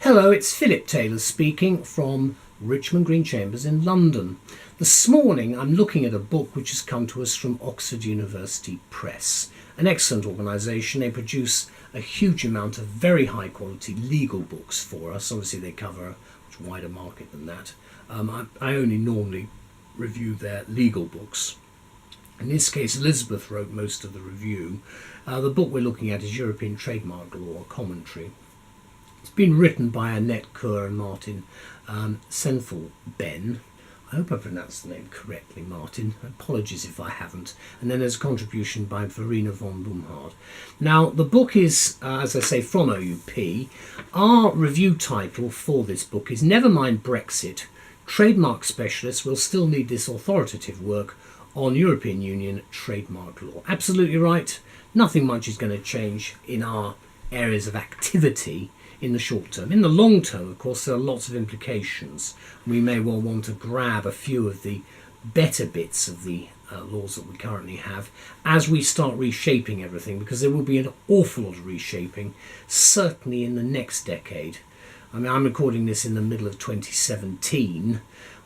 Hello, it's Philip Taylor speaking from Richmond Green Chambers in London. This morning I'm looking at a book which has come to us from Oxford University Press, an excellent organisation. They produce a huge amount of very high quality legal books for us. Obviously they cover a much wider market than that. I only normally review their legal books. In this case, Elizabeth wrote most of the review. The book we're looking at is European Trademark Law, a commentary. It's been written by Annette and Martin Senftleben. I hope I pronounced the name correctly, Martin. Apologies if I haven't. And then there's a contribution by Verena von Bomhard. Now, the book is, as I say, from OUP. Our review title for this book is Never Mind Brexit. Trademark specialists will still need this authoritative work on European Union trademark law. Absolutely right. Nothing much is going to change in our areas of activity in the short term. In the long term, of course, there are lots of implications. We may well want to grab a few of the better bits of the laws that we currently have as we start reshaping everything, because there will be an awful lot of reshaping, certainly in the next decade. I mean, I'm recording this in the middle of 2017.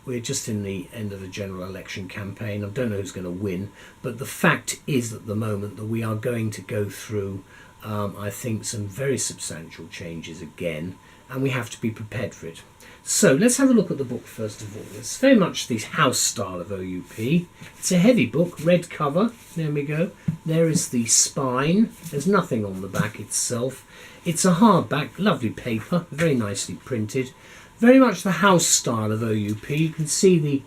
We're just in the end of the general election campaign. I don't know who's going to win, but the fact is at the moment that we are going to go through I think some very substantial changes again, and we have to be prepared for it. So let's have a look at the book first of all. It's very much the house style of OUP. It's a heavy book, red cover. There we go. There is the spine. There's nothing on the back itself. It's a hardback, lovely paper, very nicely printed. Very much the house style of OUP. You can see the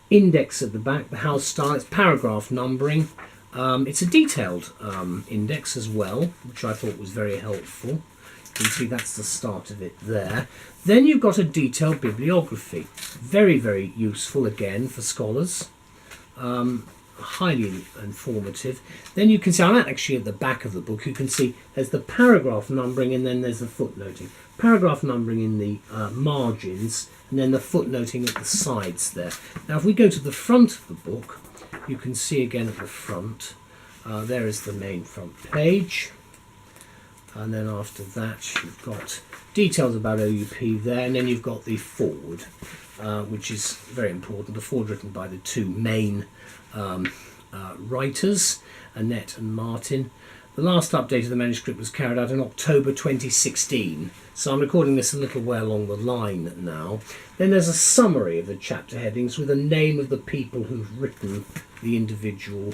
index at the back, the house style. It's paragraph numbering. It's a detailed index as well, which I thought was very helpful. You can see that's the start of it there. Then you've got a detailed bibliography. Very, very useful again for scholars. Highly informative. Then you can see, I'm actually at the back of the book, you can see there's the paragraph numbering and then there's the footnoting. Paragraph numbering in the margins and then the footnoting at the sides there. Now if we go to the front of the book, you can see again at the front, there is the main front page, and then after that you've got details about OUP there, and then you've got the foreword, which is very important. The foreword written by the two main writers, Annette and Martin. The last update of the manuscript was carried out in October 2016, so I'm recording this a little way along the line now. Then there's a summary of the chapter headings with a name of the people who've written the individual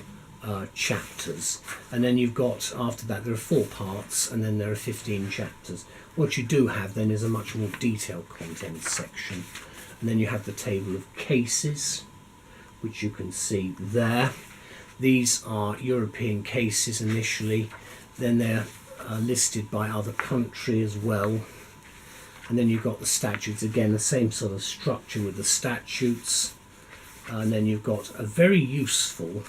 chapters. And then you've got, after that, there are 4 parts, and then there are 15 chapters. What you do have then is a much more detailed content section. And then you have the table of cases, which you can see there. These are European cases initially, then they're listed by other country as well. And then you've got the statutes, again the same sort of structure with the statutes. And then you've got a very useful,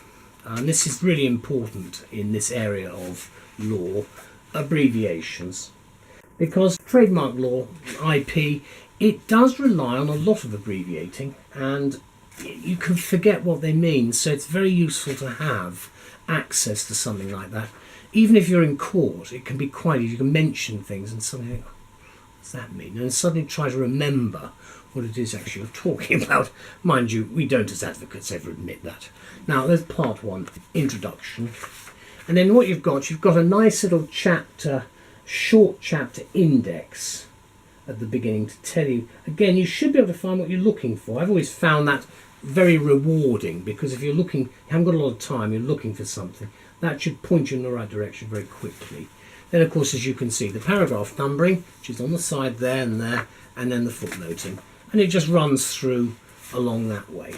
and this is really important in this area of law, abbreviations. Because trademark law, IP, it does rely on a lot of abbreviating, and you can forget what they mean, so it's very useful to have access to something like that. Even if you're in court, it can be quite easy. You can mention things and suddenly think, what does that mean? And suddenly try to remember what it is actually you're talking about. Mind you, we don't as advocates ever admit that. Now there's part 1, introduction. And then what you've got a nice little chapter, short chapter index at the beginning to tell you, again, you should be able to find what you're looking for. I've always found that very rewarding, because if you're looking, you haven't got a lot of time, you're looking for something, that should point you in the right direction very quickly. Then of course, as you can see, the paragraph numbering, which is on the side there and there, and then the footnoting, and it just runs through along that way.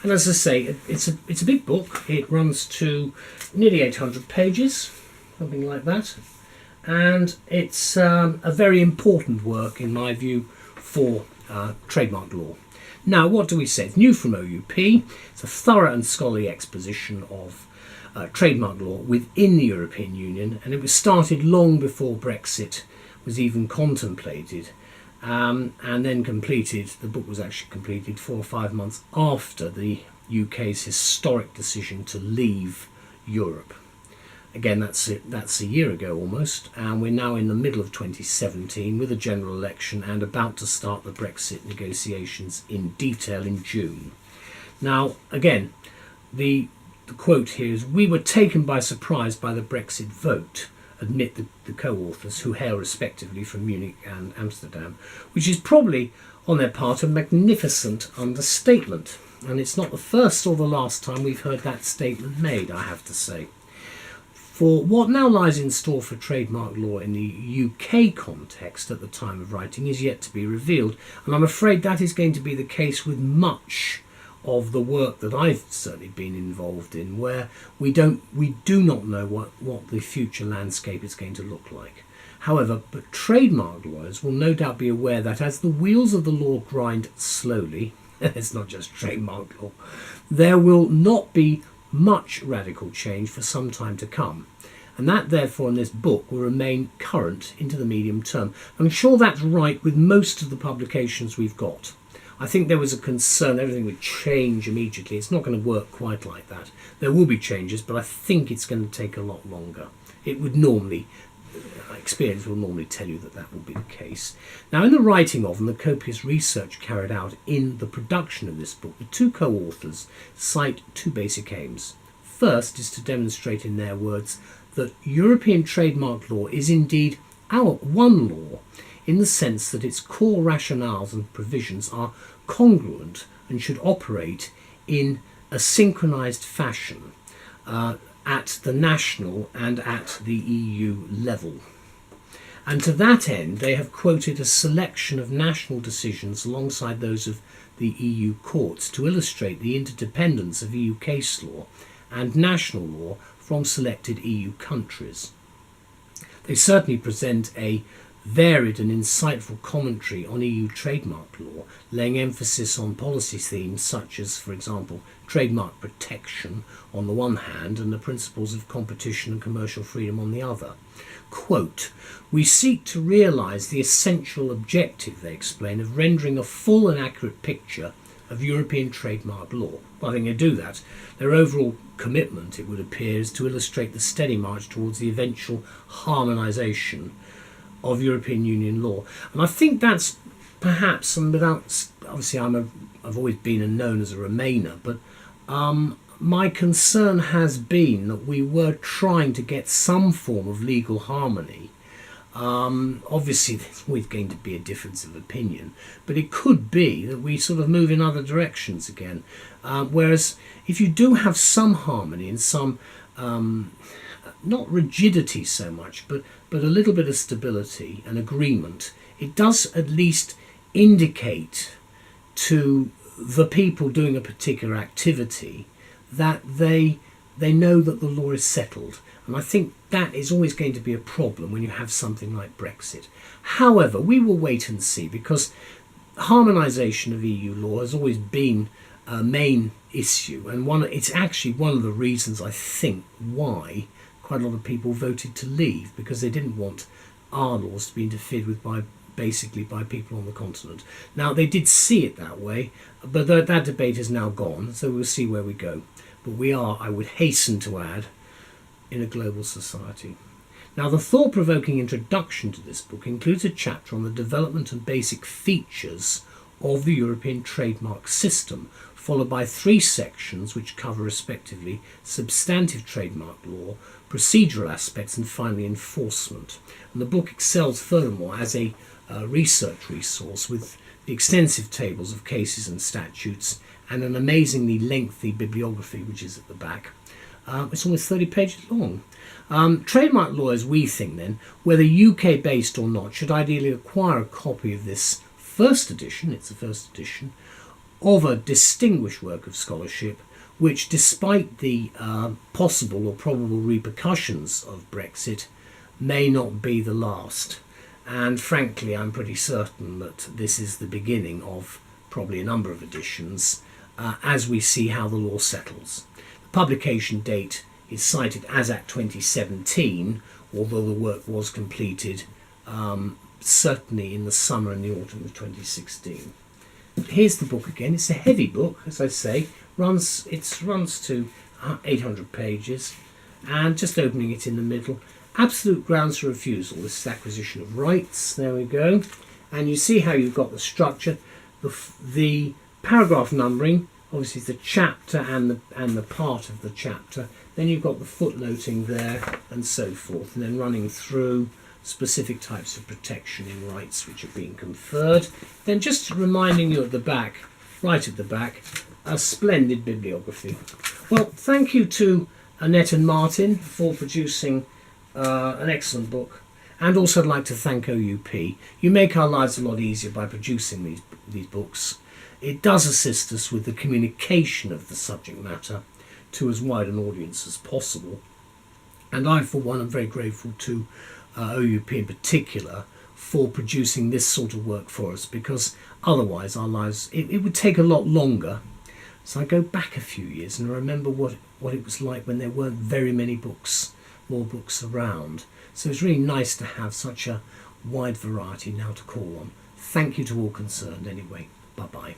And as I say, it's a big book. It runs to nearly 800 pages, something like that. And it's a very important work, in my view, for trademark law. Now, what do we say? It's new from OUP. It's a thorough and scholarly exposition of trademark law within the European Union, and it was started long before Brexit was even contemplated, and then completed. The book was actually completed 4 or 5 months after the UK's historic decision to leave Europe. Again, that's a year ago almost, and we're now in the middle of 2017 with a general election and about to start the Brexit negotiations in detail in June. Now, again, the quote here is, "We were taken by surprise by the Brexit vote," admit the co-authors, who hail respectively from Munich and Amsterdam, which is probably on their part a magnificent understatement. And it's not the first or the last time we've heard that statement made, I have to say. For what now lies in store for trademark law in the UK context at the time of writing is yet to be revealed, and I'm afraid that is going to be the case with much of the work that I've certainly been involved in, where we do not know what the future landscape is going to look like. However, but trademark lawyers will no doubt be aware that as the wheels of the law grind slowly, it's not just trademark law, there will not be much radical change for some time to come, and that therefore in this book will remain current into the medium term. I'm sure that's right with most of the publications we've got. I think there was a concern everything would change immediately. It's not going to work quite like that. There will be changes, but I think it's going to take a lot longer. It would normally, experience will normally tell you that will be the case. Now, in the writing of and the copious research carried out in the production of this book, the two co-authors cite two basic aims. First is to demonstrate in their words that European trademark law is indeed our one law, in the sense that its core rationales and provisions are congruent and should operate in a synchronized fashion at the national and at the EU level. And to that end, they have quoted a selection of national decisions alongside those of the EU courts to illustrate the interdependence of EU case law and national law from selected EU countries. They certainly present a varied and insightful commentary on EU trademark law, laying emphasis on policy themes such as, for example, trademark protection on the one hand and the principles of competition and commercial freedom on the other. Quote, "We seek to realise the essential objective," they explain, "of rendering a full and accurate picture of European trademark law." Well, I think they do that. Their overall commitment, it would appear, is to illustrate the steady march towards the eventual harmonisation of European Union law. And I think that's perhaps, and without, obviously I've always been and known as a Remainer, but my concern has been that we were trying to get some form of legal harmony. Obviously there's always going to be a difference of opinion, but it could be that we sort of move in other directions again. Whereas if you do have some harmony and some not rigidity so much, but a little bit of stability and agreement, it does at least indicate to the people doing a particular activity that they know that the law is settled. And I think that is always going to be a problem when you have something like Brexit. However, we will wait and see, because harmonisation of EU law has always been a main issue, and it's actually one of the reasons, I think, why quite a lot of people voted to leave, because they didn't want our laws to be interfered with by people on the continent. Now, they did see it that way, but that debate is now gone, so we'll see where we go. But we are, I would hasten to add, in a global society. Now, the thought-provoking introduction to this book includes a chapter on the development and basic features of the European trademark system, followed by 3 sections which cover respectively substantive trademark law, procedural aspects, and finally enforcement. And the book excels furthermore as a research resource with the extensive tables of cases and statutes and an amazingly lengthy bibliography which is at the back. It's almost 30 pages long. Trademark lawyers, we think then, whether UK based or not, should ideally acquire a copy of this first edition, it's the first edition, of a distinguished work of scholarship which, despite the possible or probable repercussions of Brexit, may not be the last. And frankly, I'm pretty certain that this is the beginning of probably a number of editions as we see how the law settles. The publication date is cited as at 2017, although the work was completed certainly in the summer and the autumn of 2016. Here's the book again. It's a heavy book, as I say. It runs to 800 pages. and just opening it in the middle. Absolute grounds for refusal. This is acquisition of rights. There we go. And you see how you've got the structure. The paragraph numbering, obviously the chapter and the part of the chapter. Then you've got the footnoting there and so forth. And then running through specific types of protection in rights which are being conferred. Then just reminding you at the back, right at the back, a splendid bibliography. Well, thank you to Annette and Martin for producing an excellent book, and also I'd like to thank OUP. You make our lives a lot easier by producing these books. It does assist us with the communication of the subject matter to as wide an audience as possible, and I for one am very grateful to OUP in particular for producing this sort of work for us, because otherwise our lives, it would take a lot longer. So I go back a few years and I remember what it was like when there weren't very many books, more books around. So it's really nice to have such a wide variety now to call on. Thank you to all concerned anyway. Bye-bye.